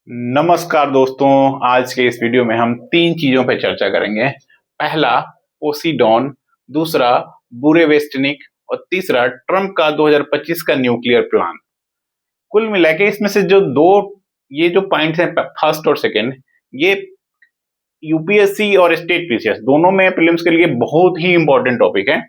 नमस्कार दोस्तों। आज के इस वीडियो में हम तीन चीजों पर चर्चा करेंगे। पहला पोसीडॉन, दूसरा बुरेवेस्टनिक और तीसरा ट्रम्प का 2025 का न्यूक्लियर प्लान। कुल मिला के इसमें से ये जो पॉइंट्स हैं, फर्स्ट और सेकंड, ये यूपीएससी और स्टेट पीसीएस दोनों में प्रीलिम्स के लिए बहुत ही इंपॉर्टेंट टॉपिक है।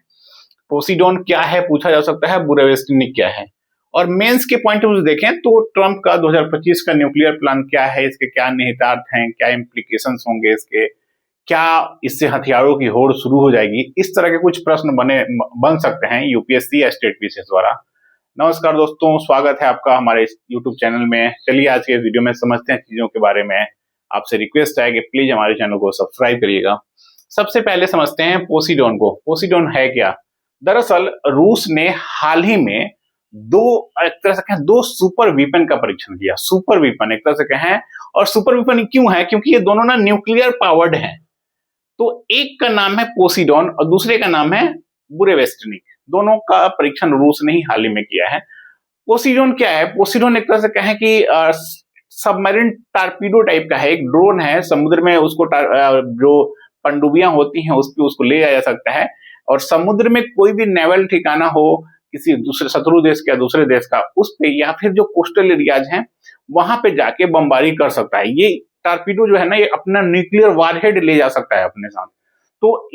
पोसीडॉन क्या है पूछा जा सकता है, बुरेवेस्टनिक क्या है, और मेंस के पॉइंट ऑफ व्यू देखें तो ट्रम्प का 2025 का न्यूक्लियर प्लान क्या है, इसके क्या निहितार्थ हैं, क्या इम्प्लीकेशंस होंगे इसके, क्या इससे हथियारों की होड़ शुरू हो जाएगी, इस तरह के कुछ प्रश्न बन सकते हैं यूपीएससी या स्टेट पीसीएस द्वारा। नमस्कार दोस्तों, स्वागत है आपका हमारे यूट्यूब चैनल में। चलिए आज के वीडियो में समझते हैं चीजों के बारे में। आपसे रिक्वेस्ट है कि प्लीज हमारे चैनल को सब्सक्राइब करिएगा। सबसे पहले समझते हैं पोसीडॉन को। पोसीडॉन है क्या? दरअसल रूस ने हाल ही में एक तरह से कहें दो सुपर वीपन का परीक्षण किया। सुपर वीपन एक तरह से कहें, और सुपर वीपन क्यों है? क्योंकि ये दोनों ना न्यूक्लियर पावर्ड हैं। तो एक का नाम है पोसीडॉन और दूसरे का नाम है बुरेवेस्टनिक। दोनों का परीक्षण रूस ने ही हाल ही में किया है। पोसीडॉन क्या है? पोसीडॉन एक तरह से कहें कि सबमरीन टारपीडो टाइप का है, एक ड्रोन है। समुद्र में उसको जो पनडुब्बियां होती हैं उस पर उसको ले जाया जा सकता है, और समुद्र में कोई भी नेवल ठिकाना हो किसी दूसरे शत्रु देश का, दूसरे देश का, उस पे या फिर जो कोस्टल एरियाज हैं वहां पे जाके बमबारी कर सकता है। ये टारपीडो जो है ना, ये अपना न्यूक्लियर वारहेड ले जा सकता है अपने साथ। तो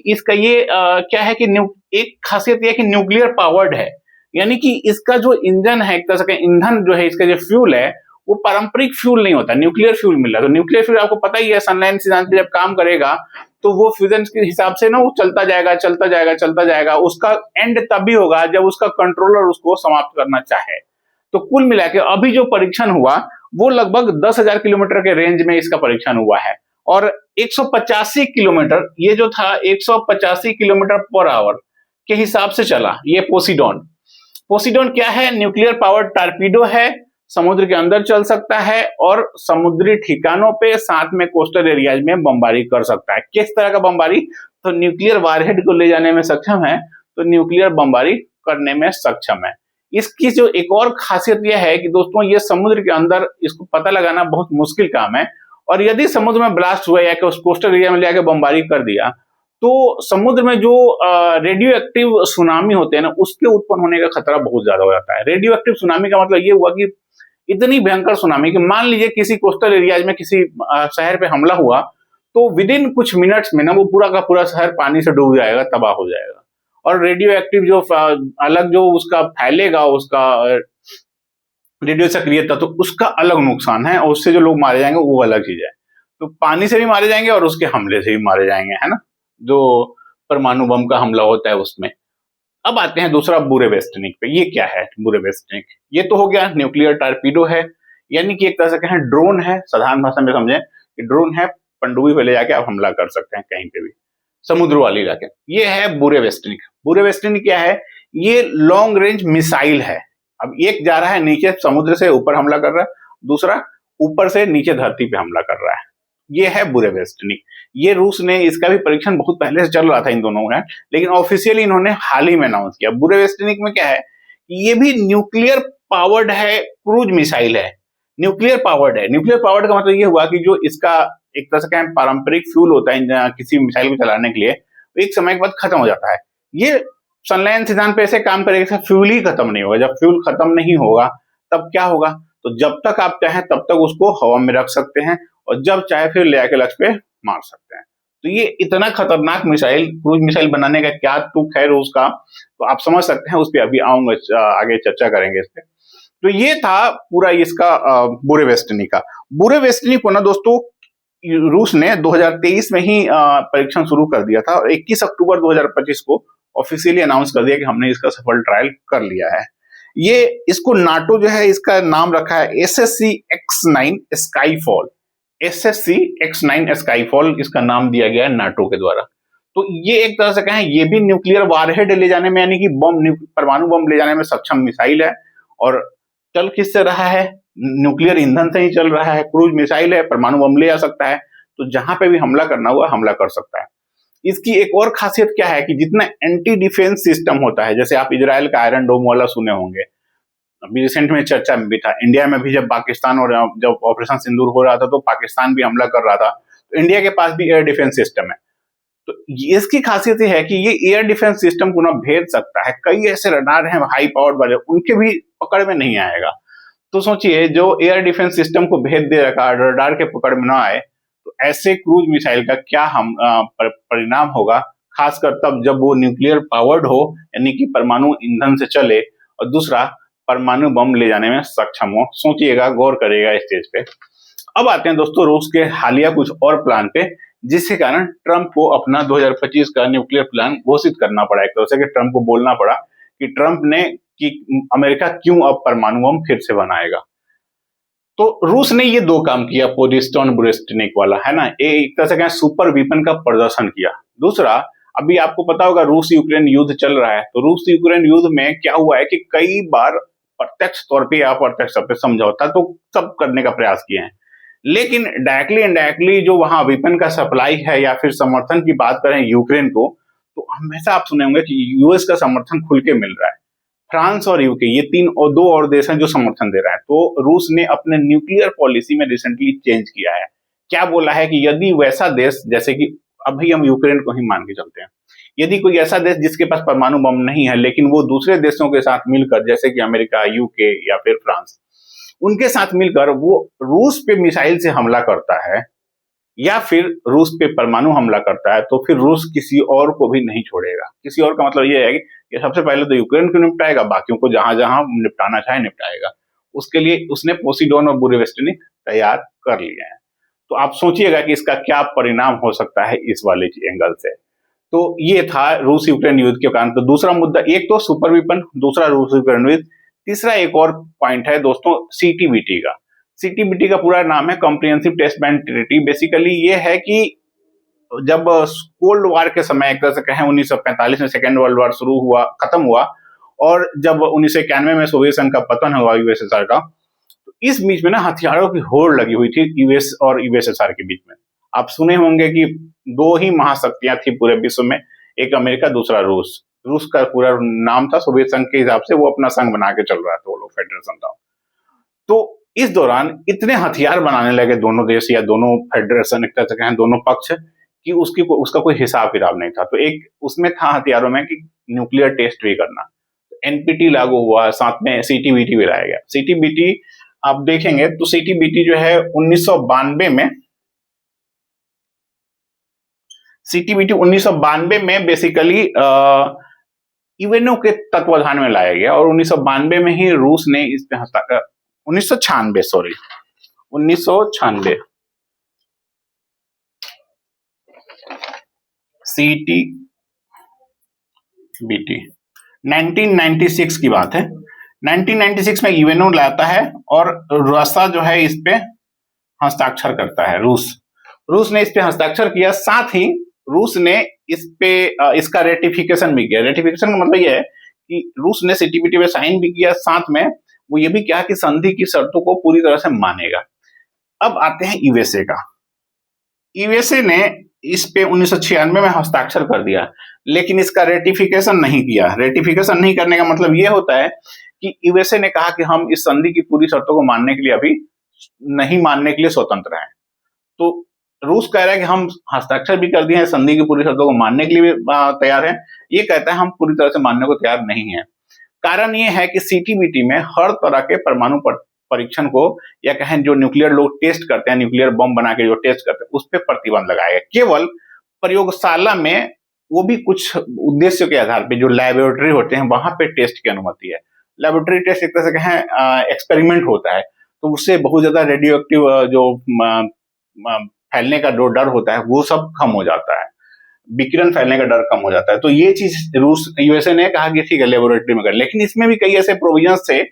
इसका ये क्या है कि एक खासियत ये है कि न्यूक्लियर पावर्ड है, यानी कि इसका जो इंजन है, एक तरह से ईंधन जो है, इसका जो फ्यूल है वो पारंपरिक फ्यूल नहीं होता, न्यूक्लियर फ्यूल मिल रहा है। तो न्यूक्लियर फ्यूल आपको पता ही है, सनलाइन सिद्धांत पे जब काम करेगा तो वो फ्यूजन के हिसाब से ना वो चलता जाएगा चलता जाएगा चलता जाएगा। उसका एंड तभी होगा जब उसका कंट्रोलर उसको समाप्त करना चाहे। तो कुल मिला के अभी जो परीक्षण हुआ वो लगभग 10,000 किलोमीटर के रेंज में इसका परीक्षण हुआ है, और 185 किलोमीटर, ये जो था 185 किलोमीटर पर आवर के हिसाब से चला ये पोसीडॉन। पोसीडॉन क्या है? न्यूक्लियर पावर टारपीडो है, समुद्र के अंदर चल सकता है और समुद्री ठिकानों पे साथ में कोस्टल एरियाज में बमबारी कर सकता है। किस तरह का बमबारी? तो न्यूक्लियर वारहेड को ले जाने में सक्षम है, तो न्यूक्लियर बमबारी करने में सक्षम है। इसकी जो एक और खासियत यह है कि दोस्तों ये समुद्र के अंदर इसको पता लगाना बहुत मुश्किल काम है, और यदि समुद्र में ब्लास्ट हुआ या उस कोस्टल एरिया में ले आके बमबारी कर दिया तो समुद्र में जो रेडियो एक्टिव सुनामी होते हैं ना, उसके उत्पन्न होने का खतरा बहुत ज्यादा हो जाता है। रेडियो एक्टिव सुनामी का मतलब ये हुआ कि इतनी भयंकर सुनामी कि मान लीजिए किसी कोस्टल एरियाज में किसी शहर पे हमला हुआ तो विद इन कुछ मिनट्स में ना वो पूरा का पूरा शहर पानी से डूब जाएगा, तबाह हो जाएगा। और रेडियो एक्टिव जो अलग जो उसका फैलेगा, उसका रेडियो सक्रियता, तो उसका अलग नुकसान है, और उससे जो लोग मारे जाएंगे वो अलग चीज है। तो पानी से भी मारे जाएंगे और उसके हमले से भी मारे जाएंगे, है ना, जो परमाणु बम का हमला होता है उसमें। अब आते हैं दूसरा बुरेवेस्टनिक पे। ये क्या है बुरेवेस्टनिक? ये तो हो गया न्यूक्लियर टारपीडो है, यानी कि एक तरह से कहें ड्रोन है, साधारण भाषा में समझें कि ड्रोन है, पनडुब्बी पे ले जाके आप हमला कर सकते हैं कहीं पे भी, समुद्र वाले इलाके। ये है बुरेवेस्टनिक। बुरेवेस्टनिक क्या है? ये लॉन्ग रेंज मिसाइल है। अब एक जा रहा है नीचे समुद्र से ऊपर हमला कर रहा है, दूसरा ऊपर से नीचे धरती पे हमला कर रहा है। ये है बुरेवेस्टनिक। ये रूस ने, इसका भी परीक्षण बहुत पहले से चल रहा था इन दोनों का, लेकिन ऑफिशियली इन्होंने हाल ही में अनाउंस किया। बुरेवेस्टनिक में क्या है? ये भी न्यूक्लियर पावर्ड है, क्रूज मिसाइल है, न्यूक्लियर पावर्ड है। न्यूक्लियर पावर्ड का मतलब ये हुआ कि जो इसका एक तरह से कहें पारंपरिक फ्यूल होता है किसी मिसाइल को चलाने के लिए, तो एक समय के बाद खत्म हो जाता है। ये सनलाइन सिद्धांत पे ऐसे काम करेगा, फ्यूल ही खत्म नहीं होगा। जब फ्यूल खत्म नहीं होगा तब क्या होगा? तो जब तक आप चाहें तब तक उसको हवा में रख सकते हैं, और जब चाहे फिर ले आके लक्ष्य पे मार सकते हैं। तो ये इतना खतरनाक मिसाइल, क्रूज मिसाइल बनाने का क्या तुक है रूस का, तो आप समझ सकते हैं। उस पर अभी आऊंगा, आगे चर्चा करेंगे इस पे। तो ये था पूरा इसका बुरेवेस्टनिक का। बुरेवेस्टनिक को ना दोस्तों रूस ने 2023 में ही परीक्षण शुरू कर दिया था, और 21 अक्टूबर 2025 को ऑफिशियली अनाउंस कर दिया कि हमने इसका सफल ट्रायल कर लिया है। ये इसको नाटो जो है, इसका नाम रखा है SSC X9 Skyfall. SSC X9 Skyfall इसका नाम दिया गया है नाटो के द्वारा। तो ये एक तरह से कहें ये भी न्यूक्लियर वारहेड ले जाने में, यानी कि परमाणु बम ले जाने में सक्षम मिसाइल है, और चल किससे रहा है? न्यूक्लियर ईंधन से ही चल रहा है। क्रूज मिसाइल है, परमाणु बम ले जा सकता है, तो जहां पे भी हमला करना हुआ हमला कर सकता है। इसकी एक और खासियत क्या है कि जितना एंटी डिफेंस सिस्टम होता है, जैसे आप इजराइल का आयरन डोम वाला सुने होंगे, अभी रिसेंट में चर्चा में भी था। इंडिया में भी जब पाकिस्तान और जब ऑपरेशन सिंदूर हो रहा था तो पाकिस्तान भी हमला कर रहा था, तो इंडिया के पास भी एयर डिफेंस सिस्टम है। तो इसकी खासियत ये है कि ये एयर डिफेंस सिस्टम को ना भेज सकता है। कई ऐसे रडार हैं हाई पावर्ड वाले, उनके भी पकड़ में नहीं आएगा। तो सोचिए, जो एयर डिफेंस सिस्टम को भेज दे रखा रडार के पकड़ में ना आए, तो ऐसे क्रूज मिसाइल का क्या हम परिणाम होगा, खासकर तब जब वो न्यूक्लियर पावर्ड हो, यानी कि परमाणु ईंधन से चले, और दूसरा परमाणु बम ले जाने में सक्षम हो। सोचिएगा, गौर करिएगा इस चीज पे। अब आते हैं दोस्तों रूस के हालिया कुछ और प्लान पे, जिसके कारण ट्रंप को अपना 2025 का न्यूक्लियर प्लान घोषित करना पड़ा। एक तरह से कि ट्रंप को बोलना पड़ा कि ट्रंप ने कि अमेरिका क्यों अब परमाणु बम फिर से बनाएगा। तो रूस ने ये दो काम किया, पोजिस्टोन बुरेस्टिनिक वाला, है ना, एक तरह से कहें सुपर वीपन का प्रदर्शन किया। दूसरा, अभी आपको पता होगा रूस यूक्रेन युद्ध चल रहा है, तो रूस यूक्रेन युद्ध में क्या हुआ है कि कई बार प्रत्यक्ष तौर पे या अप्रत्यक्ष तौर पे समझौता तो सब करने का प्रयास किए हैं, लेकिन डायरेक्टली इनडायरेक्टली जो वहां वेपन का सप्लाई है या फिर समर्थन की बात करें यूक्रेन को, तो हमेशा आप सुने होंगे कि यूएस का समर्थन खुल के मिल रहा है। फ्रांस और यूके, ये तीन और दो और देश हैं जो समर्थन दे रहा है। तो रूस ने अपने न्यूक्लियर पॉलिसी में रिसेंटली चेंज किया है। क्या बोला है कि यदि वैसा देश, जैसे कि अभी हम यूक्रेन को ही मान के चलते हैं, यदि कोई ऐसा देश जिसके पास परमाणु बम नहीं है लेकिन वो दूसरे देशों के साथ मिलकर, जैसे कि अमेरिका, यूके या फिर फ्रांस, उनके साथ मिलकर वो रूस पे मिसाइल से हमला करता है या फिर रूस पे परमाणु हमला करता है, तो फिर रूस किसी और को भी नहीं छोड़ेगा। किसी और का मतलब ये है कि सबसे पहले तो यूक्रेन को निपटाएगा, बाकियों को जहां जहां निपटाना चाहे निपटाएगा। उसके लिए उसने पोसीडोन और बुरेवेस्टिनिक तैयार कर लिए हैं। तो आप सोचिएगा कि इसका क्या परिणाम हो सकता है इस वाले एंगल से। तो ये था रूस यूक्रेन युद्ध के कारण। तो दूसरा मुद्दा, एक तो सुपर वेपन, दूसरा रूस यूक्रेन युद्ध, तीसरा एक और पॉइंट है दोस्तों सीटीबीटी का। सीटीबीटी का पूरा नाम है comprehensive test band treaty. Basically ये है कि जब कोल्ड वार के समय, एक तरह से कहें 1945 में सेकेंड वर्ल्ड वार शुरू हुआ, खत्म हुआ, और जब 1991 में सोवियत संघ का पतन हुआ यूएसएसआर का, तो इस बीच में ना हथियारों की होड़ लगी हुई थी यूएस और यूएसएसआर के बीच में। आप सुने होंगे कि दो ही महाशक्तियां थी पूरे विश्व में, एक अमेरिका, दूसरा रूस। रूस का पूरा नाम था सोवियत संघ के हिसाब से, वो अपना संघ बना के चल रहा था, वो लोग फेडरेशन था। तो इस दौरान इतने हथियार बनाने लगे दोनों देश या दोनों फेडरेशन, एक तरह से कहें दोनों पक्ष, कि उसका कोई हिसाब किताब नहीं था। तो एक उसमें था हथियारों में कि न्यूक्लियर टेस्ट भी करना। एनपीटी लागू हुआ, साथ में सीटीबीटी भी लाया गया। सीटीबीटी आप देखेंगे तो सीटीबीटी जो है 1992 में, सीटीबीटी 1992 में बेसिकली यूएनओ के तत्वाधान में लाया गया, और 1992 में ही रूस ने इस पे हस्ताक्षर, 1996 सीटीबीटी 1996 की बात है। 1996 में यूएनओ लाता है और रसा जो है इस पे हस्ताक्षर करता है। रूस ने इस पे हस्ताक्षर किया, साथ ही रूस ने इस पे इसका रेटिफिकेशन भी किया। रेटिफिकेशन का मतलब यह है कि रूस ने सीटीबीटी पे साइन भी किया, साथ में वो ये भी कहा कि संधि की शर्तों को पूरी तरह से मानेगा। अब आते हैं यूएसए का। यूएसए ने इस पे 1996 में हस्ताक्षर कर दिया, लेकिन इसका रेटिफिकेशन नहीं किया। रेटिफिकेशन नहीं करने का मतलब ये होता है कि यूएसए ने कहा कि हम इस संधि की पूरी शर्तों को मानने के लिए अभी नहीं मानने के लिए स्वतंत्र हैं। तो रूस कह रहा है कि हम हस्ताक्षर भी कर दिए हैं, संधि की पूरी शर्तों को मानने के लिए तैयार हैं। ये कहता है हम पूरी तरह से मानने को तैयार नहीं है। कारण ये है कि सीटीबीटी में हर तरह के परमाणु परीक्षण को, या कहें जो न्यूक्लियर लोग टेस्ट करते हैं, न्यूक्लियर बम बना के जो टेस्ट करते हैं, उस पर प्रतिबंध लगाया गया। केवल प्रयोगशाला में, वो भी कुछ उद्देश्यों के आधार पर, जो लैबोरेटरी होते हैं वहां पे टेस्ट की अनुमति है। लैबोरेटरी टेस्ट एक तरह से कहें एक्सपेरिमेंट होता है, तो उससे बहुत ज्यादा रेडियो एक्टिव जो फैलने का जो डर होता है वो सब कम हो जाता है, विकिरण फैलने का डर कम हो जाता है। तो ये चीज यूएसए ने कहा कि ठीक है लेबोरेटरी में कर, लेकिन इसमें भी कई ऐसे प्रोविजंस थे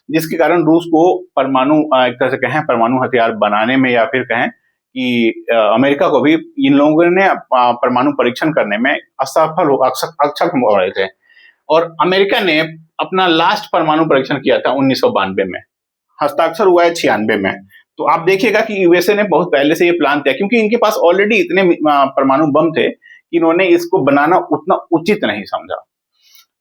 जिसके कारण रूस को परमाणु, एक तरह से कहें परमाणु हथियार बनाने में, या फिर कहें कि अमेरिका को भी इन लोगों ने परमाणु परीक्षण करने में अक्षम हो रहे थे। और अमेरिका ने अपना लास्ट परमाणु परीक्षण किया था 1992 में, हस्ताक्षर हुआ है 96 में। तो आप देखिएगा कि यूएसए ने बहुत पहले से ये प्लान किया, क्योंकि इनके पास ऑलरेडी इतने परमाणु बम थे कि इन्होंने इसको बनाना उतना उचित नहीं समझा।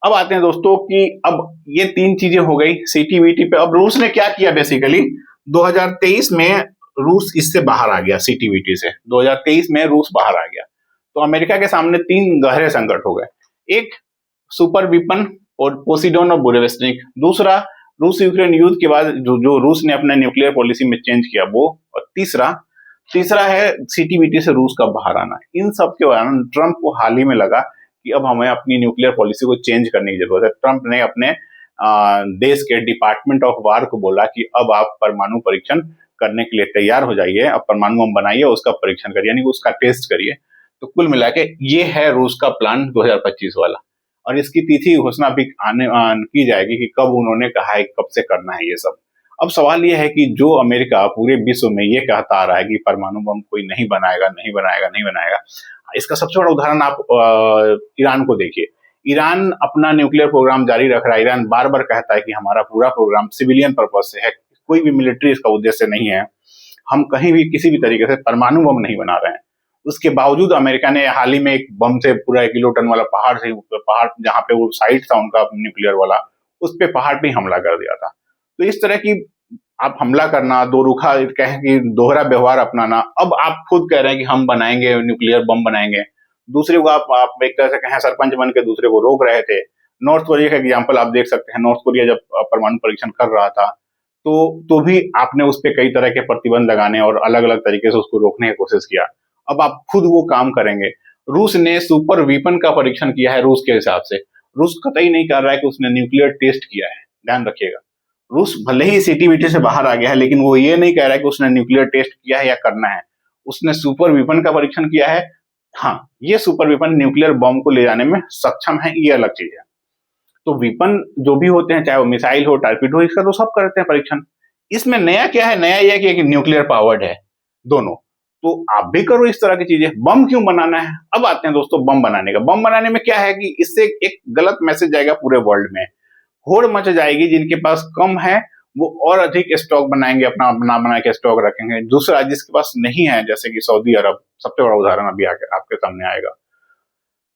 अब आते हैं दोस्तों कि अब ये तीन चीजें हो गई सीटीबीटी पे। अब रूस ने क्या किया बेसिकली, 2023 में रूस इससे बाहर आ गया सीटीबीटी से। 2023 में रूस बाहर आ गया तो अमेरिका के सामने तीन गहरे संकट हो गए। एक, सुपर वीपन और पोसिडोन और बुरेवेस्टनिक। दूसरा, रूस यूक्रेन युद्ध के बाद जो रूस ने अपने न्यूक्लियर पॉलिसी में चेंज किया वो। और तीसरा तीसरा है सीटीबीटी से रूस का बाहर आना। इन सब के कारण ट्रंप को हाल ही में लगा कि अब हमें अपनी न्यूक्लियर पॉलिसी को चेंज करने की जरूरत है। ट्रंप ने अपने देश के डिपार्टमेंट ऑफ वार को बोला कि अब आप परमाणु परीक्षण करने के लिए तैयार हो जाइए, अब परमाणु बम बनाइए, उसका परीक्षण करिए, यानी उसका टेस्ट करिए। तो कुल मिला के ये है रूस का प्लान 2025 वाला। और इसकी तिथि घोषणा भी की जाएगी कि कब उन्होंने कहा है, कब से करना है ये सब। अब सवाल यह है कि जो अमेरिका पूरे विश्व में ये कहता आ रहा है कि परमाणु बम कोई नहीं बनाएगा, नहीं बनाएगा, नहीं बनाएगा, इसका सबसे बड़ा उदाहरण आप ईरान को देखिए। ईरान अपना न्यूक्लियर प्रोग्राम जारी रख रहा है। ईरान बार बार कहता है कि हमारा पूरा प्रोग्राम सिविलियन पर्पज से है, कोई भी मिलिट्री इसका उद्देश्य नहीं है, हम कहीं भी किसी भी तरीके से परमाणु बम नहीं बना रहे हैं। उसके बावजूद अमेरिका ने हाल ही में एक बम से पूरा 1 किलो टन वाला पहाड़ जहां पे वो साइट था उनका न्यूक्लियर वाला, उस पे पहाड़ पे हमला कर दिया था। तो इस तरह की आप हमला करना, दो रुखा कहें कि दोहरा व्यवहार अपनाना। अब आप खुद कह रहे हैं कि हम बनाएंगे, न्यूक्लियर बम बनाएंगे, दूसरे को आप एक तरह से कहें सरपंच बन के दूसरे को रोक रहे थे। नॉर्थ कोरिया का एग्जाम्पल आप देख सकते हैं। नॉर्थ कोरिया जब परमाणु परीक्षण कर रहा था तो भी आपने उस पर कई तरह के प्रतिबंध लगाने और अलग अलग तरीके से उसको रोकने की कोशिश किया। अब आप खुद वो काम करेंगे। रूस ने सुपर वीपन का परीक्षण किया है रूस के हिसाब से। रूस कतई नहीं कर रहा है कि उसने न्यूक्लियर टेस्ट किया है, ध्यान रखिएगा। रूस भले ही सीटीबीटी से बाहर आ गया है लेकिन वो ये नहीं कह रहा है कि उसने न्यूक्लियर टेस्ट किया है या करना है। उसने सुपर वीपन का परीक्षण किया है। हाँ, ये सुपर वीपन न्यूक्लियर बम को ले जाने में सक्षम है, ये अलग चीज है। तो वीपन जो भी होते हैं, चाहे वो मिसाइल हो, टारपीडो, इसका तो सब करते हैं परीक्षण। इसमें नया क्या है? नया यह कि न्यूक्लियर पावर्ड है दोनों। तो आप भी करो इस तरह की चीजें। बम क्यों बनाना है? अब आते हैं दोस्तों बम बनाने का। बम बनाने में क्या है कि इससे एक गलत मैसेज जाएगा पूरे वर्ल्ड में, होड़ मच जाएगी। जिनके पास कम है वो और अधिक स्टॉक बनाएंगे, अपना बना बना के स्टॉक रखेंगे। दूसरा, जिसके पास नहीं है जैसे कि सऊदी अरब, सबसे बड़ा उदाहरण अभी आपके सामने आएगा।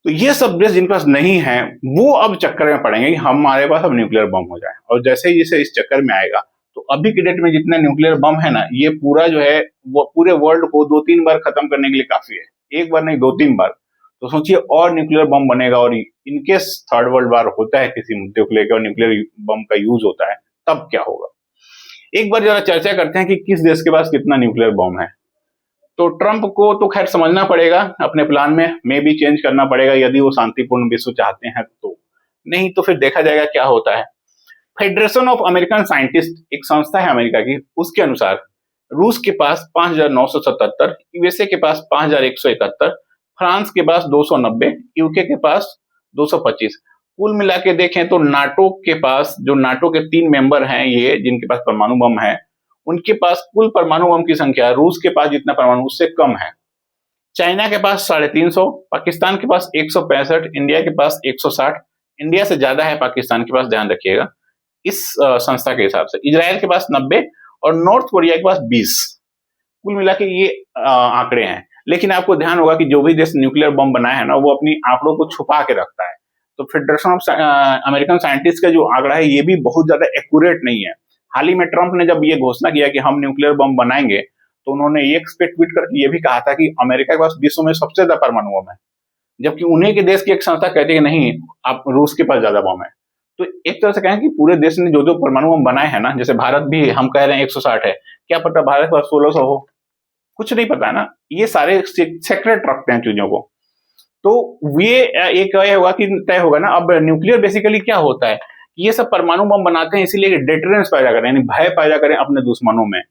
तो ये सब देश जिनके पास नहीं है वो अब चक्कर में पड़ेंगे कि हमारे पास अब न्यूक्लियर बम हो जाए। और जैसे ही इसे इस चक्कर में आएगा तो अभी के डेट में जितना न्यूक्लियर बम है ना, ये पूरा जो है वो पूरे वर्ल्ड को 2-3 बार खत्म करने के लिए काफी है। एक बार नहीं, 2-3 बार। तो सोचिए और न्यूक्लियर बम बनेगा और इनकेस थर्ड वर्ल्ड वार होता है किसी मुद्दे को लेकर और न्यूक्लियर बम का यूज होता है, तब क्या होगा? एक बार जरा चर्चा करते हैं कि किस देश के पास कितना न्यूक्लियर बम है। तो ट्रंप को तो खैर समझना पड़ेगा, अपने प्लान में भी चेंज करना पड़ेगा यदि वो शांतिपूर्ण विश्व चाहते हैं तो। नहीं तो फिर देखा जाएगा क्या होता है। फेडरेशन ऑफ अमेरिकन साइंटिस्ट एक संस्था है अमेरिका की, उसके अनुसार रूस के पास 5,977, यूएसए के पास 5,171, फ्रांस के पास 290, यूके के पास 225। कुल मिला के देखें तो नाटो के पास, जो नाटो के 3 मेंबर हैं ये जिनके पास परमाणु बम है, उनके पास कुल परमाणु बम की संख्या रूस के पास जितना परमाणु उससे कम है। चाइना के पास 350, पाकिस्तान के पास 165, इंडिया के पास 160। इंडिया से ज्यादा है पाकिस्तान के पास, ध्यान रखिएगा इस संस्था के हिसाब से। इजराइल के पास 90 और नॉर्थ कोरिया के पास 20। कुल मिला के ये आंकड़े हैं। लेकिन आपको ध्यान होगा कि जो भी देश न्यूक्लियर बम बनाए है ना, वो अपनी आंकड़ों को छुपा के रखता है। तो फेडरेशन ऑफ अमेरिकन साइंटिस्ट का जो आंकड़ा है ये भी बहुत ज्यादा एक्यूरेट नहीं है। हाल ही में ट्रंप ने जब ये घोषणा किया कि हम न्यूक्लियर बम बनाएंगे तो उन्होंने एक ट्वीट करके ये भी कहा था कि अमेरिका के पास विश्व में सबसे ज्यादा परमाणु बम है, जबकि उन्हीं के देश की एक संस्था कहती है कि नहीं, आप रूस के पास ज्यादा बम है। तो एक तरह से कहें कि पूरे देश ने जो जो परमाणु बम बनाए हैं ना, जैसे भारत भी हम कह रहे हैं 160 है, क्या पता भारत के पास 1600 हो, कुछ नहीं पता है ना। ये सारे सेक्रेट रखते हैं चीजों को। तो ये एक होगा कि तय होगा ना। अब न्यूक्लियर बेसिकली क्या होता है, ये सब परमाणु बम बनाते हैं इसीलिए डेटरेंस पैदा करें, यानी भय पैदा करें अपने दुश्मनों में,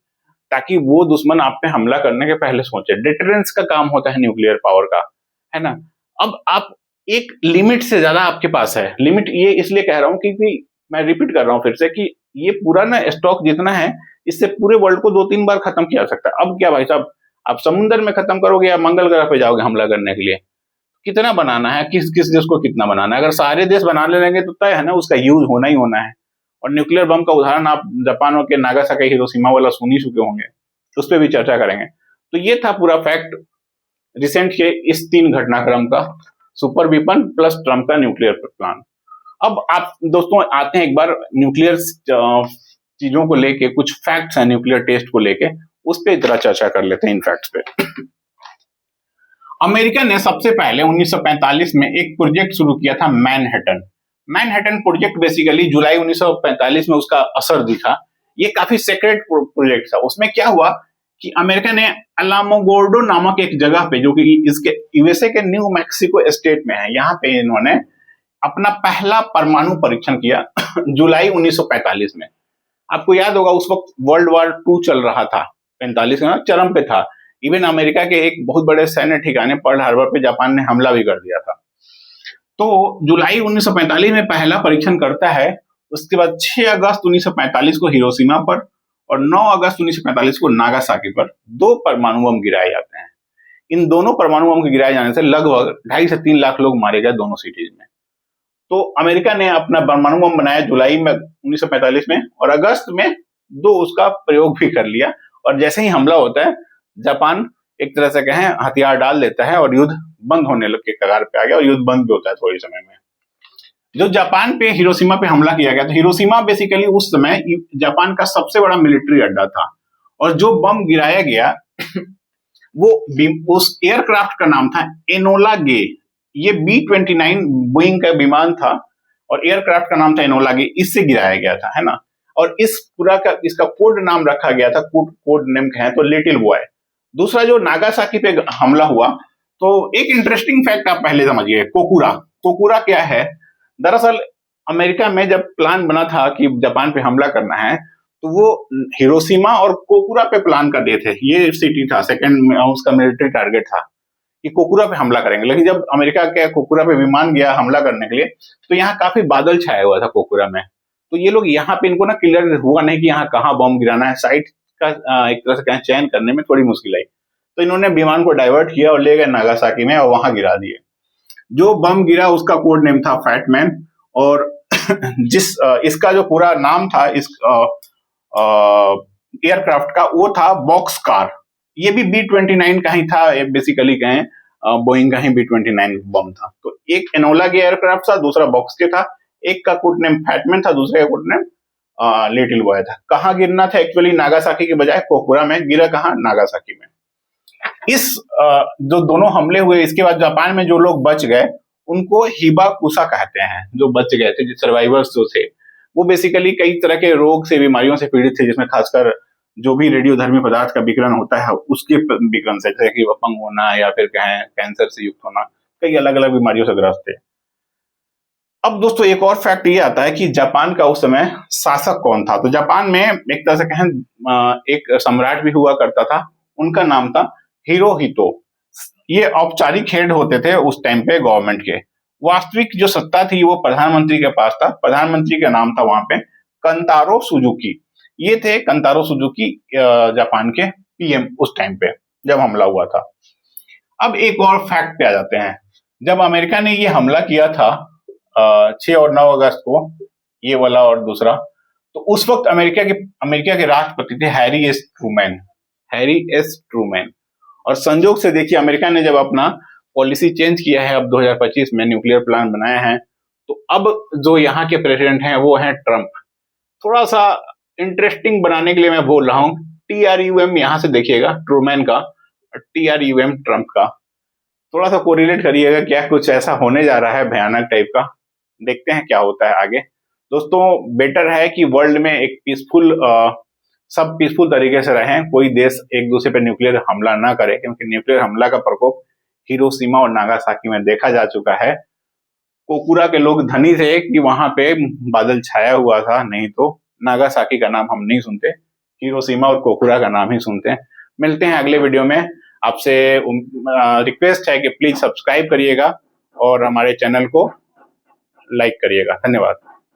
ताकि वो दुश्मन आप पे हमला करने के पहले सोचे। डेटरेंस का काम होता है न्यूक्लियर पावर का, है ना। अब आप एक लिमिट से ज्यादा आपके पास है। लिमिट ये इसलिए कह रहा हूं क्योंकि मैं रिपीट कर रहा हूं फिर से कि ये पूरा ना स्टॉक जितना है इससे पूरे वर्ल्ड को 2-3 बार खत्म किया जा सकता है। अब क्या भाई साहब, आप समुद्र में खत्म करोगे या मंगल ग्रह पे जाओगे हमला करने के लिए? कितना बनाना है, किस किस देश को कितना बनाना है? अगर सारे देश बना लेंगे तो तय है ना, उसका यूज होना ही होना है। और न्यूक्लियर बम का उदाहरण आप जापान के नागासाकी हिरोशिमा वाला सुन ही चुके होंगे, उस पर भी चर्चा करेंगे। तो ये था पूरा फैक्ट रिसेंट के इस 3 घटनाक्रम का, सुपर वीपन प्लस ट्रंप का न्यूक्लियर प्लान। अब आप दोस्तों आते हैं एक बार न्यूक्लियर चीजों को लेके, कुछ फैक्ट्स हैं न्यूक्लियर टेस्ट को लेके, उस पर जरा चर्चा कर लेते हैं इन फैक्ट्स पे। अमेरिका ने सबसे पहले 1945 में एक प्रोजेक्ट शुरू किया था, मैनहट्टन। मैनहट्टन प्रोजेक्ट बेसिकली जुलाई 1945 में उसका असर दिखा। ये काफी सीक्रेट प्रोजेक्ट था। उसमें क्या हुआ कि अमेरिका ने अलामोगोर्डो नामक एक जगह पे, जो कि इसके यूएसए के न्यू मैक्सिको स्टेट में है, यहाँ पे इन्होंने अपना पहला परमाणु परीक्षण किया जुलाई 1945 में। आपको याद होगा उस वक्त वर्ल्ड वॉर 2 चल रहा था, 45 में चरम पे था। इवन अमेरिका के एक बहुत बड़े सैन्य ठिकाने पर्ल हार्बर पे जापान ने हमला भी कर दिया था। तो जुलाई 1945 में पहला परीक्षण करता है। उसके बाद 6 अगस्त 1945 को हिरोशिमा पर और 9 अगस्त 1945 को नागासाकी पर 2 परमाणु बम गिराए जाते हैं। इन दोनों परमाणु बम के गिराए जाने से लगभग 2.5 से 3 लाख लोग मारे गए दोनों सिटीज में। तो अमेरिका ने अपना परमाणु बम बनाया जुलाई में 1945 में, और अगस्त में 2 उसका प्रयोग भी कर लिया। और जैसे ही हमला होता है, जापान एक तरह से कहें हथियार डाल देता है और युद्ध बंद होने के कगार पे आ गया, और युद्ध बंद भी होता है थोड़ी समय में। जो जापान पे हिरोशिमा पे हमला किया गया, तो हिरोशिमा बेसिकली उस समय जापान का सबसे बड़ा मिलिट्री अड्डा था, और जो बम गिराया गया वो उस एयरक्राफ्ट का नाम था एनोला गे। ये B-29 बोइंग का विमान था और एयरक्राफ्ट का नाम था एनोला गे, इससे गिराया गया था, है ना। और इस पूरा का इसका कोड नाम रखा गया था, कोड नेम कहें तो लिटिल बॉय। दूसरा जो नागासाकी पे हमला हुआ, तो एक इंटरेस्टिंग फैक्ट आप पहले समझिए, कोकुरा। कोकुरा क्या है? दरअसल अमेरिका में जब प्लान बना था कि जापान पे हमला करना है, तो वो हिरोशिमा और कोकुरा पे प्लान कर दिए थे। ये सिटी था, सेकंड उसका मिलिट्री टारगेट था कि कोकुरा पे हमला करेंगे। लेकिन जब अमेरिका के कोकुरा पे विमान गया हमला करने के लिए, तो यहाँ काफी बादल छाया हुआ था कोकुरा में। तो ये लोग यहाँ पे, इनको ना क्लियर हुआ नहीं कि यहाँ कहाँ बम गिराना है। साइट का एक तरह से कहें चयन करने में थोड़ी मुश्किल आई, तो इन्होंने विमान को डाइवर्ट किया और ले गए नागासाकी में और वहां गिरा दिए। जो बम गिरा उसका कोड नेम था फैटमैन, और इसका जो पूरा नाम था इस एयरक्राफ्ट का, वो था बॉक्स कार। ये भी B-29 का ही था, बेसिकली कहें बोइंग का ही B-29 बम था। तो एक एनोला के एयरक्राफ्ट था, दूसरा बॉक्स के था। एक का कोड नेम फैटमैन था, दूसरे का कोड नेम लिटिल बॉय था। कहाँ गिरना था एक्चुअली? नागासाकी के बजाय कोकुरा में गिरा। कहाँ? नागासाकी में। इस जो दोनों हमले हुए, इसके बाद जापान में जो लोग बच गए उनको हिबाकुसा कहते हैं। जो बच गए थे, जो सर्वाइवर्स जो थे, वो बेसिकली कई तरह के रोग से, बीमारियों से पीड़ित थे, जिसमें खासकर जो भी रेडियोधर्मी पदार्थ का विकिरण होता है उसके विकिरण से, जैसे कि अपंग होना या फिर कहें कैंसर से युक्त होना, कई अलग अलग बीमारियों से ग्रस्त थे। अब दोस्तों एक और फैक्ट ये आता है कि जापान का उस समय शासक कौन था। तो जापान में एक तरह से कहें एक सम्राट भी हुआ करता था, उनका नाम था हिरोहितो। ये औपचारिक हेड होते थे उस टाइम पे गवर्नमेंट के। वास्तविक जो सत्ता थी वो प्रधानमंत्री के पास था। प्रधानमंत्री का नाम था वहां पे कंतारो सुजुकी। ये थे कंतारो सुजुकी, जापान के PM उस टाइम पे जब हमला हुआ था। अब एक और फैक्ट पे आ जाते हैं। जब अमेरिका ने ये हमला किया था 6 और 9 अगस्त को, ये वाला और दूसरा, तो उस वक्त अमेरिका के राष्ट्रपति थे हैरी एस ट्रूमैन। और संजोग से देखिए, अमेरिका ने जब अपना पॉलिसी चेंज किया है, अब 2025 में न्यूक्लियर प्लान बनाया है, तो अब जो यहाँ के प्रेसिडेंट हैं वो हैं ट्रंप। थोड़ा सा इंटरेस्टिंग बनाने के लिए मैं बोल रहा हूँ, TRUM यहाँ से देखिएगा, ट्रूमैन का, TRUM ट्रंप का। थोड़ा सा कोरिलेट करिएगा, क्या कुछ ऐसा होने जा रहा है भयानक टाइप का। देखते हैं क्या होता है आगे। दोस्तों बेटर है कि वर्ल्ड में एक सब पीसफुल तरीके से रहें, कोई देश एक दूसरे पे न्यूक्लियर हमला ना करे, क्योंकि न्यूक्लियर हमला का प्रकोप हिरोशिमा और नागासाकी में देखा जा चुका है। कोकुरा के लोग धनी थे कि वहां पे बादल छाया हुआ था, नहीं तो नागासाकी का नाम हम नहीं सुनते, हिरोशिमा और कोकुरा का नाम ही सुनते हैं। मिलते हैं अगले वीडियो में। आपसे रिक्वेस्ट है कि प्लीज सब्सक्राइब करिएगा और हमारे चैनल को लाइक करिएगा। धन्यवाद।